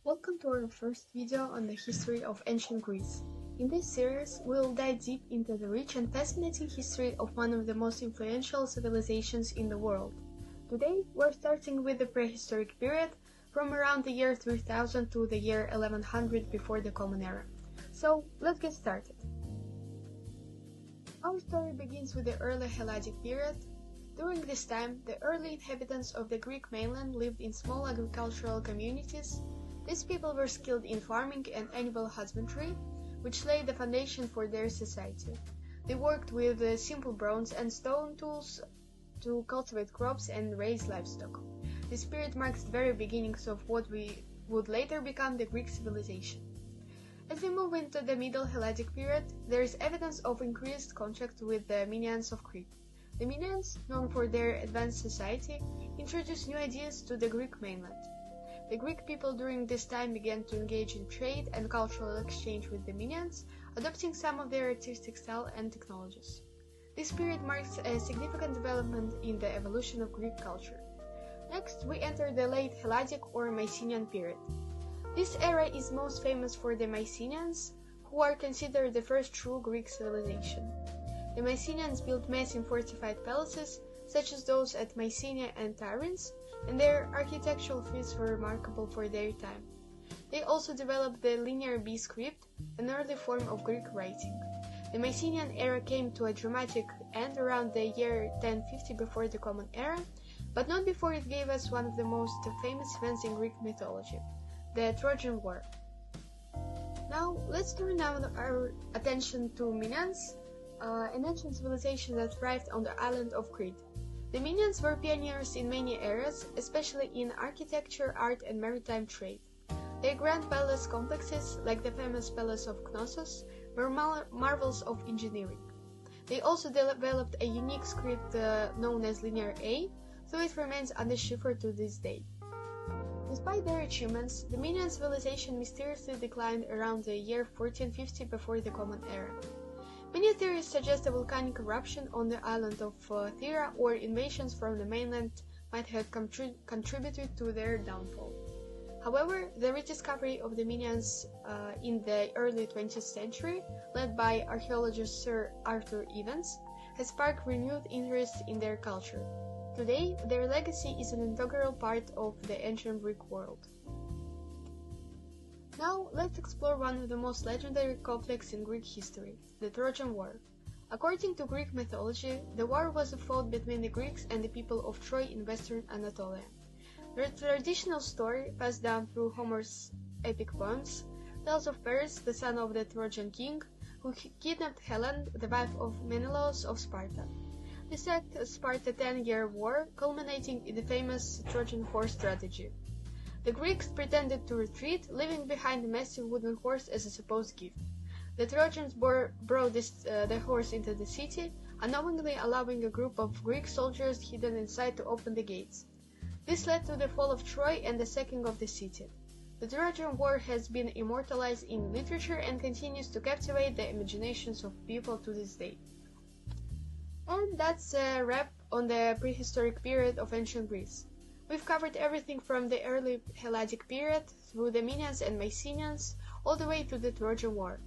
Welcome to our first video on the history of ancient Greece. In this series, we'll dive deep into the rich and fascinating history of one of the most influential civilizations in the world. Today, we're starting with the prehistoric period, from around the year 3000 to the year 1100 before the Common Era. So, let's get started. Our story begins with the early Helladic period. During this time, the early inhabitants of the Greek mainland lived in small agricultural communities. These people were skilled in farming and animal husbandry, which laid the foundation for their society. They worked with simple bronze and stone tools to cultivate crops and raise livestock. This period marks the very beginnings of what would later become the Greek civilization. As we move into the Middle Helladic period, there is evidence of increased contact with the Minoans of Crete. The Minoans, known for their advanced society, introduced new ideas to the Greek mainland. The Greek people during this time began to engage in trade and cultural exchange with the Minoans, adopting some of their artistic style and technologies. This period marks a significant development in the evolution of Greek culture. Next, we enter the late Helladic or Mycenaean period. This era is most famous for the Mycenaeans, who are considered the first true Greek civilization. The Mycenaeans built massive fortified palaces, such as those at Mycenae and Tiryns, and their architectural feats were remarkable for their time. They also developed the linear B script, an early form of Greek writing. The Mycenaean era came to a dramatic end around the year 1050 before the Common Era, but not before it gave us one of the most famous events in Greek mythology, the Trojan War. Now, let's turn our attention to Minoans, an ancient civilization that thrived on the island of Crete. The Minoans were pioneers in many areas, especially in architecture, art, and maritime trade. Their grand palace complexes, like the famous Palace of Knossos, were marvels of engineering. They also developed a unique script known as Linear A, so it remains undeciphered to this day. Despite their achievements, the Minoan civilization mysteriously declined around the year 1450 before the Common Era. Many theories suggest a volcanic eruption on the island of Thera or invasions from the mainland might have contributed to their downfall. However, the rediscovery of the Minoans in the early 20th century, led by archaeologist Sir Arthur Evans, has sparked renewed interest in their culture. Today, their legacy is an integral part of the ancient Greek world. Now, let's explore one of the most legendary conflicts in Greek history, the Trojan War. According to Greek mythology, the war was fought between the Greeks and the people of Troy in western Anatolia. The traditional story, passed down through Homer's epic poems, tells of Paris, the son of the Trojan king, who kidnapped Helen, the wife of Menelaus of Sparta. This act sparked a 10-year war, culminating in the famous Trojan horse strategy. The Greeks pretended to retreat, leaving behind a massive wooden horse as a supposed gift. The Trojans brought the horse into the city, unknowingly allowing a group of Greek soldiers hidden inside to open the gates. This led to the fall of Troy and the sacking of the city. The Trojan War has been immortalized in literature and continues to captivate the imaginations of people to this day. And that's a wrap on the prehistoric period of ancient Greece. We've covered everything from the early Helladic period, through the Minoans and Mycenaeans, all the way to the Trojan War.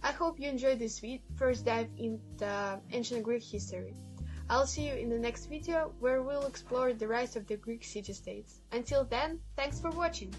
I hope you enjoyed this first dive into ancient Greek history. I'll see you in the next video, where we'll explore the rise of the Greek city-states. Until then, thanks for watching!